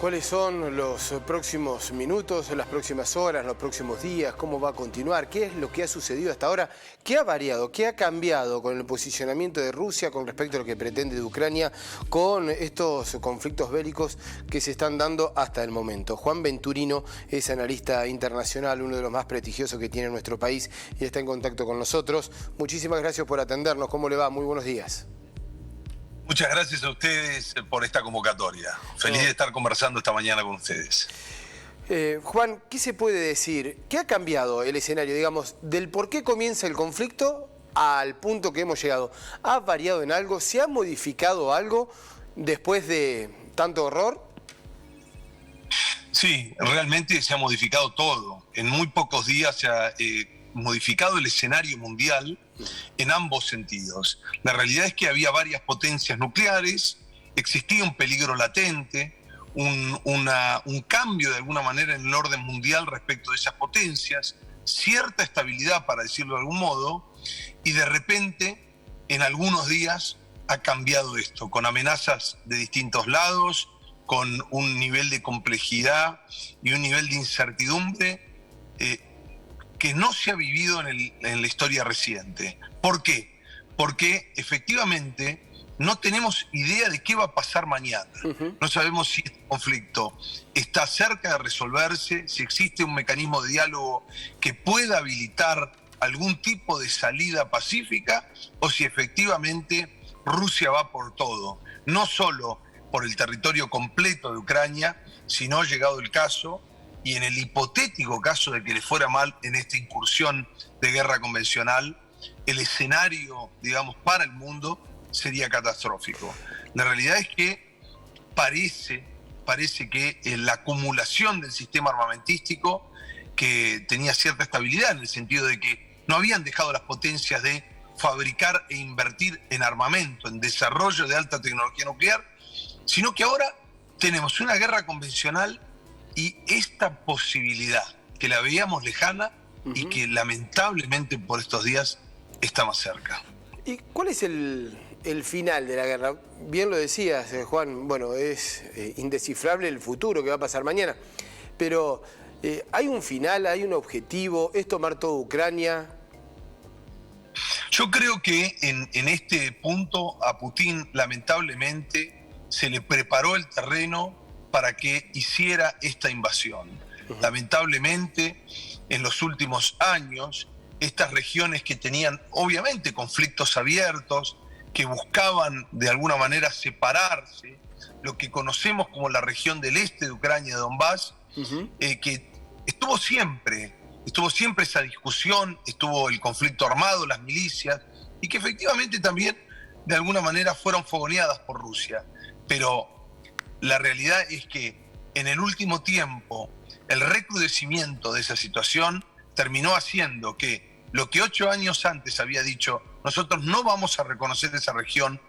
¿Cuáles son los próximos minutos, las próximas horas, los próximos días? ¿Cómo va a continuar? ¿Qué es lo que ha sucedido hasta ahora? ¿Qué ha variado? ¿Qué ha cambiado con el posicionamiento de Rusia con respecto a lo que pretende de Ucrania con estos conflictos bélicos que se están dando hasta el momento? Juan Venturino es analista internacional, uno de los más prestigiosos que tiene nuestro país y está en contacto con nosotros. Muchísimas gracias por atendernos. ¿Cómo le va? Muy buenos días. Muchas gracias a ustedes por esta convocatoria. Feliz de estar conversando esta mañana con ustedes. Juan, ¿qué se puede decir? ¿Qué ha cambiado el escenario, digamos, del por qué comienza el conflicto al punto que hemos llegado? ¿Ha variado en algo? ¿Se ha modificado algo después de tanto horror? Sí, realmente se ha modificado todo. En muy pocos días se ha modificado el escenario mundial en ambos sentidos. La realidad es que había varias potencias nucleares, existía un peligro latente, un cambio de alguna manera en el orden mundial respecto de esas potencias, cierta estabilidad, para decirlo de algún modo, y de repente, en algunos días, ha cambiado esto, con amenazas de distintos lados, con un nivel de complejidad y un nivel de incertidumbre que no se ha vivido en la historia reciente. ¿Por qué? Porque efectivamente no tenemos idea de qué va a pasar mañana. No sabemos si este conflicto está cerca de resolverse, si existe un mecanismo de diálogo que pueda habilitar algún tipo de salida pacífica o si efectivamente Rusia va por todo. No solo por el territorio completo de Ucrania, sino, llegado el caso, y en el hipotético caso de que le fuera mal en esta incursión de guerra convencional, el escenario, digamos, para el mundo sería catastrófico. La realidad es que parece que la acumulación del sistema armamentístico, que tenía cierta estabilidad en el sentido de que no habían dejado las potencias de fabricar e invertir en armamento, en desarrollo de alta tecnología nuclear, sino que ahora tenemos una guerra convencional y esta posibilidad que la veíamos lejana y que lamentablemente por estos días está más cerca. ¿Y cuál es el final de la guerra? Bien lo decías, Juan, bueno, es indescifrable el futuro que va a pasar mañana, pero ¿hay un final, hay un objetivo? ¿Es tomar toda Ucrania? Yo creo que en este punto a Putin lamentablemente se le preparó el terreno para que hiciera esta invasión. Lamentablemente, en los últimos años, estas regiones que tenían obviamente conflictos abiertos, que buscaban de alguna manera separarse, lo que conocemos como la región del este de Ucrania, Donbass, que estuvo siempre esa discusión, estuvo el conflicto armado, las milicias, y que efectivamente también de alguna manera fueron fogoneadas por Rusia. Pero la realidad es que en el último tiempo el recrudecimiento de esa situación terminó haciendo que lo que 8 años antes había dicho, nosotros no vamos a reconocer esa región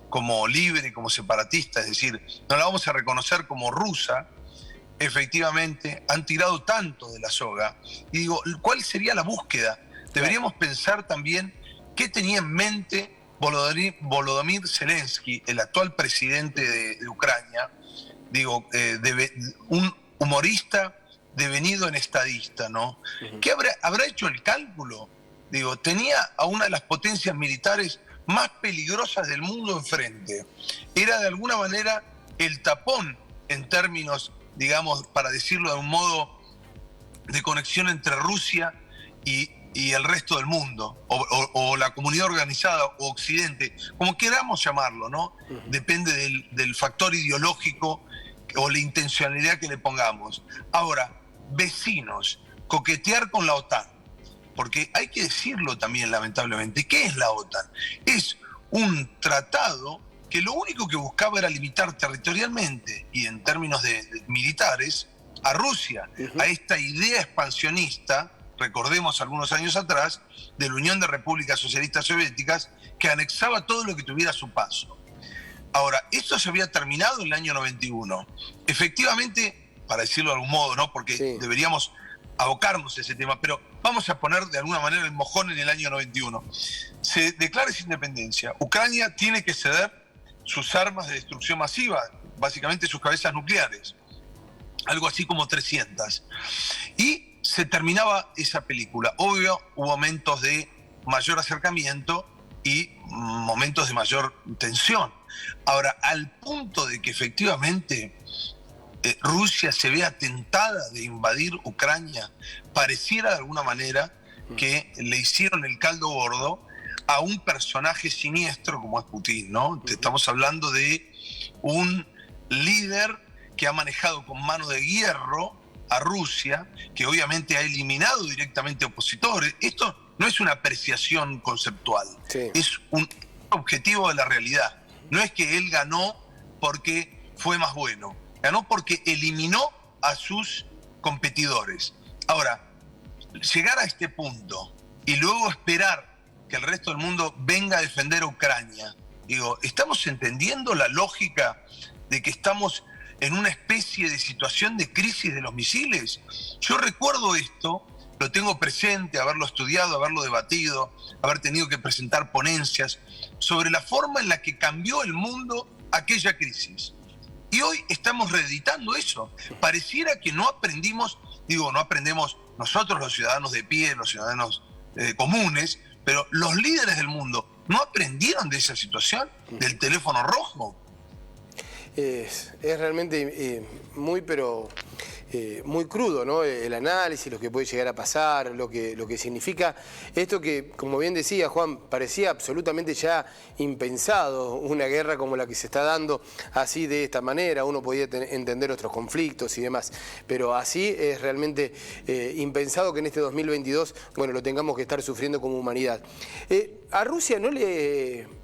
como libre, como separatista, es decir, no la vamos a reconocer como rusa, efectivamente han tirado tanto de la soga. Y digo, ¿cuál sería la búsqueda? Deberíamos pensar también qué tenía en mente Volodymyr Zelensky, el actual presidente de Ucrania, digo, un humorista devenido en estadista, ¿no? ¿Qué habrá hecho el cálculo? Digo, tenía a una de las potencias militares más peligrosas del mundo enfrente. Era de alguna manera el tapón en términos, digamos, para decirlo de un modo, de conexión entre Rusia y el resto del mundo, o la comunidad organizada, o Occidente, como queramos llamarlo, ¿no? Depende del factor ideológico o la intencionalidad que le pongamos. Ahora, vecinos, coquetear con la OTAN, porque hay que decirlo también lamentablemente, ¿qué es la OTAN? Es un tratado que lo único que buscaba era limitar territorialmente y en términos de militares a Rusia, a esta idea expansionista, recordemos algunos años atrás, de la Unión de Repúblicas Socialistas Soviéticas, que anexaba todo lo que tuviera a su paso. Ahora, esto se había terminado en el año 91. Efectivamente, para decirlo de algún modo, ¿no? Porque deberíamos abocarnos a ese tema, pero vamos a poner de alguna manera el mojón en el año 91. Se declara esa independencia. Ucrania tiene que ceder sus armas de destrucción masiva, básicamente sus cabezas nucleares. algo así como 300. Y se terminaba esa película. Obvio, hubo momentos de mayor acercamiento y momentos de mayor tensión. Ahora, al punto de que efectivamente Rusia se vea tentada de invadir Ucrania, pareciera de alguna manera que le hicieron el caldo gordo a un personaje siniestro como es Putin, ¿no? Estamos hablando de un líder que ha manejado con mano de hierro a Rusia, que obviamente ha eliminado directamente opositores. Esto no es una apreciación conceptual, sí, es un objetivo de la realidad. No es que él ganó porque fue más bueno, ganó porque eliminó a sus competidores. Ahora, llegar a este punto y luego esperar que el resto del mundo venga a defender a Ucrania, digo, ¿estamos entendiendo la lógica de que estamos en una especie de situación de crisis de los misiles? Yo recuerdo esto, lo tengo presente, haberlo estudiado, haberlo debatido, haber tenido que presentar ponencias sobre la forma en la que cambió el mundo aquella crisis. Y hoy estamos reeditando eso. Pareciera que no aprendimos, digo, no aprendemos nosotros los ciudadanos de pie, los ciudadanos comunes, pero los líderes del mundo no aprendieron de esa situación, del teléfono rojo. Es realmente muy crudo, ¿no? El análisis, lo que puede llegar a pasar, lo que significa esto que, como bien decía Juan, parecía absolutamente ya impensado, una guerra como la que se está dando así de esta manera. Uno podía entender otros conflictos y demás, pero así es realmente impensado que en este 2022, bueno, lo tengamos que estar sufriendo como humanidad. A Rusia no le...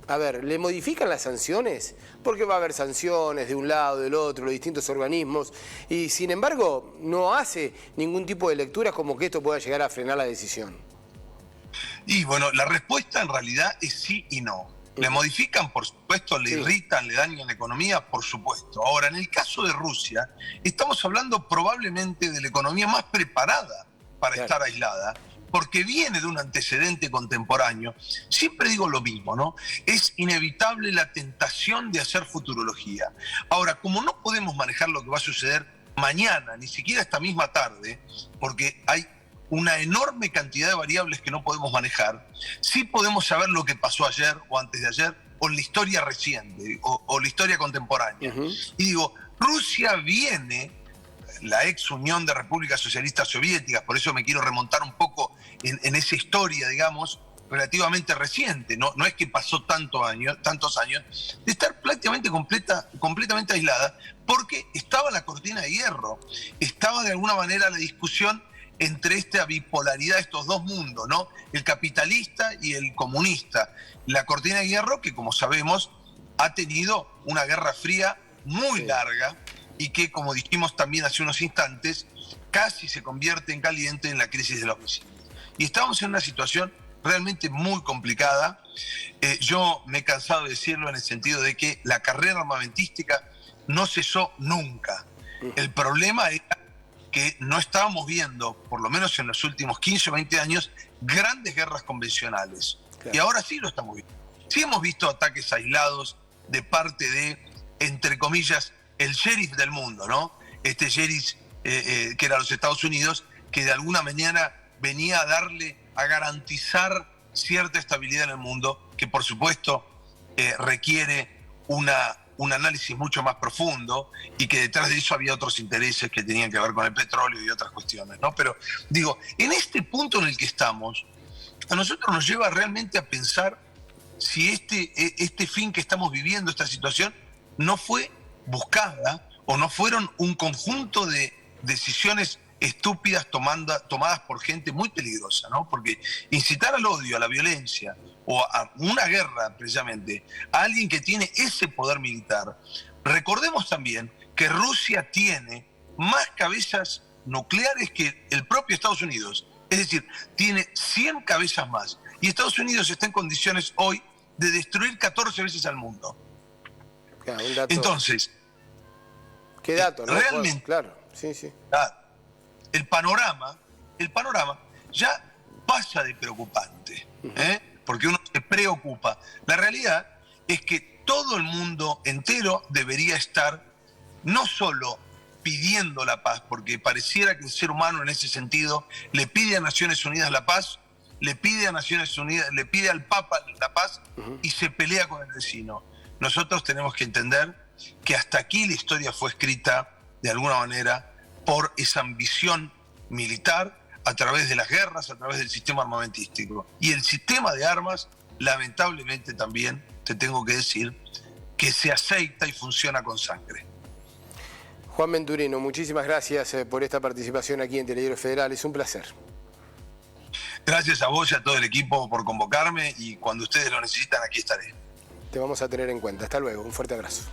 A ver, ¿le modifican las sanciones? Porque va a haber sanciones de un lado, del otro, los distintos organismos, y sin embargo no hace ningún tipo de lecturas como que esto pueda llegar a frenar la decisión. Y bueno, la respuesta en realidad es sí y no. Le modifican, por supuesto, le irritan, le dañan la economía, por supuesto. Ahora, en el caso de Rusia, estamos hablando probablemente de la economía más preparada para estar aislada, porque viene de un antecedente contemporáneo. Siempre digo lo mismo, ¿no? Es inevitable la tentación de hacer futurología. Ahora, como no podemos manejar lo que va a suceder mañana, ni siquiera esta misma tarde, porque hay una enorme cantidad de variables que no podemos manejar, sí podemos saber lo que pasó ayer o antes de ayer, o en la historia reciente, o la historia contemporánea. Y digo, Rusia viene... la ex Unión de Repúblicas Socialistas Soviéticas, por eso me quiero remontar un poco en esa historia, digamos, relativamente reciente, no es que pasó tantos años, de estar prácticamente completamente aislada, porque estaba la cortina de hierro, estaba de alguna manera la discusión entre esta bipolaridad de estos dos mundos, ¿no? El capitalista y el comunista. La cortina de hierro que, como sabemos, ha tenido una guerra fría muy larga, y que, como dijimos también hace unos instantes, casi se convierte en caliente en la crisis de los misiles. Y estamos en una situación realmente muy complicada. Yo me he cansado de decirlo en el sentido de que la carrera armamentística no cesó nunca. El problema era que no estábamos viendo, por lo menos en los últimos 15 o 20 años, grandes guerras convencionales. Claro. Y ahora sí lo estamos viendo. Sí hemos visto ataques aislados de parte de, entre comillas, el sheriff del mundo, ¿no? Este sheriff que era los Estados Unidos, que de alguna manera venía a garantizar cierta estabilidad en el mundo, que por supuesto requiere un análisis mucho más profundo, y que detrás de eso había otros intereses que tenían que ver con el petróleo y otras cuestiones, ¿no? Pero digo, en este punto en el que estamos, a nosotros nos lleva realmente a pensar si este fin que estamos viviendo, esta situación, no fue buscada o no fueron un conjunto de decisiones estúpidas tomadas por gente muy peligrosa, ¿no? Porque incitar al odio, a la violencia o a una guerra, precisamente, a alguien que tiene ese poder militar. Recordemos también que Rusia tiene más cabezas nucleares que el propio Estados Unidos. Es decir, tiene 100 cabezas más. Y Estados Unidos está en condiciones hoy de destruir 14 veces al mundo. Claro, un dato. Entonces, ¿qué dato? ¿No? Realmente, claro, sí. El panorama ya pasa de preocupante, porque uno se preocupa. La realidad es que todo el mundo entero debería estar no solo pidiendo la paz, porque pareciera que el ser humano en ese sentido le pide a Naciones Unidas la paz, le pide a Naciones Unidas, le pide al Papa la paz y se pelea con el vecino. Nosotros tenemos que entender que hasta aquí la historia fue escrita de alguna manera por esa ambición militar a través de las guerras, a través del sistema armamentístico. Y el sistema de armas, lamentablemente también, te tengo que decir, que se aceita y funciona con sangre. Juan Venturino, muchísimas gracias por esta participación aquí en Telediario Federal. Es un placer. Gracias a vos y a todo el equipo por convocarme y cuando ustedes lo necesitan, aquí estaré. Te vamos a tener en cuenta. Hasta luego. Un fuerte abrazo.